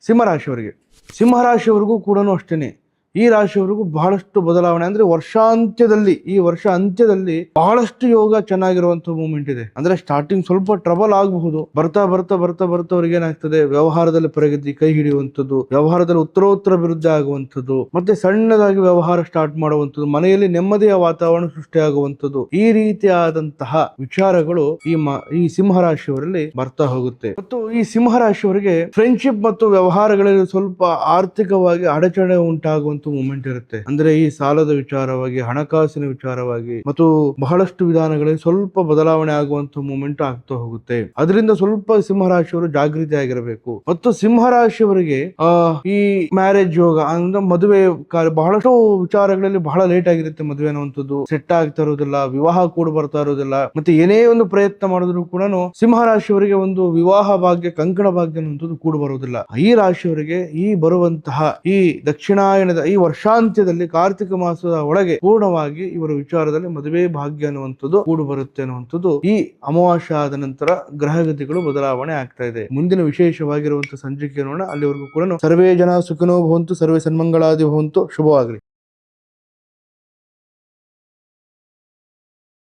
ಸಿಂಹರಾಶಿಯವರಿಗೆ. ಸಿಂಹರಾಶಿಯವರಿಗೂ ಕೂಡ ಅಷ್ಟೇನೆ, ಈ ರಾಶಿಯವರಿಗೂ ಬಹಳಷ್ಟು ಬದಲಾವಣೆ ಅಂದ್ರೆ ವರ್ಷಾಂತ್ಯದಲ್ಲಿ, ಈ ವರ್ಷ ಅಂತ್ಯದಲ್ಲಿ ಬಹಳಷ್ಟು ಯೋಗ ಚೆನ್ನಾಗಿರುವಂತಹ ಮೂಮೆಂಟ್ ಇದೆ. ಅಂದ್ರೆ ಸ್ಟಾರ್ಟಿಂಗ್ ಸ್ವಲ್ಪ ಟ್ರಬಲ್ ಆಗಬಹುದು, ಬರ್ತಾ ಬರ್ತಾ ಬರ್ತಾ ಬರ್ತಾ ಅವ್ರಿಗೆ ಏನಾಗ್ತದೆ, ವ್ಯವಹಾರದಲ್ಲಿ ಪ್ರಗತಿ ಕೈ ಹಿಡಿಯುವಂಥದ್ದು, ವ್ಯವಹಾರದಲ್ಲಿ ಉತ್ತರೋತ್ತರ ಅಭಿವೃದ್ಧಿ ಆಗುವಂಥದ್ದು, ಮತ್ತೆ ಸಣ್ಣದಾಗಿ ವ್ಯವಹಾರ ಸ್ಟಾರ್ಟ್ ಮಾಡುವಂಥದ್ದು, ಮನೆಯಲ್ಲಿ ನೆಮ್ಮದಿಯ ವಾತಾವರಣ ಸೃಷ್ಟಿಯಾಗುವಂಥದ್ದು, ಈ ರೀತಿಯಾದಂತಹ ವಿಚಾರಗಳು ಈ ಸಿಂಹರಾಶಿಯವರಲ್ಲಿ ಬರ್ತಾ ಹೋಗುತ್ತೆ. ಮತ್ತು ಈ ಸಿಂಹರಾಶಿಯವರಿಗೆ ಫ್ರೆಂಡ್ಶಿಪ್ ಮತ್ತು ವ್ಯವಹಾರಗಳಲ್ಲಿ ಸ್ವಲ್ಪ ಆರ್ಥಿಕವಾಗಿ ಅಡಚಣೆ ಉಂಟಾಗುವಂತ ಮೂಮೆಂಟ್ ಇರುತ್ತೆ. ಅಂದ್ರೆ ಈ ಸಾಲದ ವಿಚಾರವಾಗಿ, ಹಣಕಾಸಿನ ವಿಚಾರವಾಗಿ ಮತ್ತು ಬಹಳಷ್ಟು ವಿಧಾನಗಳಲ್ಲಿ ಸ್ವಲ್ಪ ಬದಲಾವಣೆ ಆಗುವಂತ ಮೂಮೆಂಟ್ ಆಗ್ತಾ ಹೋಗುತ್ತೆ. ಅದರಿಂದ ಸ್ವಲ್ಪ ಸಿಂಹರಾಶಿಯವರು ಜಾಗೃತಿ ಆಗಿರಬೇಕು. ಮತ್ತು ಸಿಂಹರಾಶಿಯವರಿಗೆ ಈ ಮ್ಯಾರೇಜ್ ಯೋಗ ಅಂದ್ರೆ ಮದುವೆ ಬಹಳಷ್ಟು ವಿಚಾರಗಳಲ್ಲಿ ಬಹಳ ಲೇಟ್ ಆಗಿರುತ್ತೆ. ಮದುವೆ ಅನ್ನುವಂಥದ್ದು ಸೆಟ್ ಆಗ್ತಾ ಇರೋದಿಲ್ಲ, ವಿವಾಹ ಕೂಡ ಬರ್ತಾ ಇರೋದಿಲ್ಲ. ಮತ್ತೆ ಏನೇ ಒಂದು ಪ್ರಯತ್ನ ಮಾಡಿದ್ರು ಕೂಡ ಸಿಂಹರಾಶಿಯವರಿಗೆ ಒಂದು ವಿವಾಹ ಭಾಗ್ಯ, ಕಂಕಣ ಭಾಗ್ಯ ಅನ್ನುವಂಥದ್ದು ಕೂಡ ಬರುವುದಿಲ್ಲ. ಈ ರಾಶಿಯವರಿಗೆ ಈ ಬರುವಂತಹ ಈ ದಕ್ಷಿಣಾಯನದ ಈ ವರ್ಷಾಂತ್ಯದಲ್ಲಿ ಕಾರ್ತಿಕ ಮಾಸದ ಒಳಗೆ ಪೂರ್ಣವಾಗಿ ಇವರ ವಿಚಾರದಲ್ಲಿ ಮದುವೆ ಭಾಗ್ಯ ಅನ್ನುವಂಥದ್ದು ಕೂಡು ಬರುತ್ತೆ ಅನ್ನುವಂಥದ್ದು ಈ ಅಮಾವಾಸ್ಯ ಆದ ನಂತರ ಗ್ರಹಗತಿಗಳು ಬದಲಾವಣೆ ಆಗ್ತಾ ಇದೆ. ಮುಂದಿನ ವಿಶೇಷವಾಗಿರುವಂತಹ ಸಂಚಿಕೆ ನೋಡೋಣ. ಅಲ್ಲಿವರೆಗೂ ಕೂಡ ಸರ್ವೇ ಜನ ಸುಖಿನೋ ಭವಂತು, ಸರ್ವೇ ಸನ್ಮಂಗಳಾದಿ ಭವಂತು. ಶುಭವಾಗಲಿ.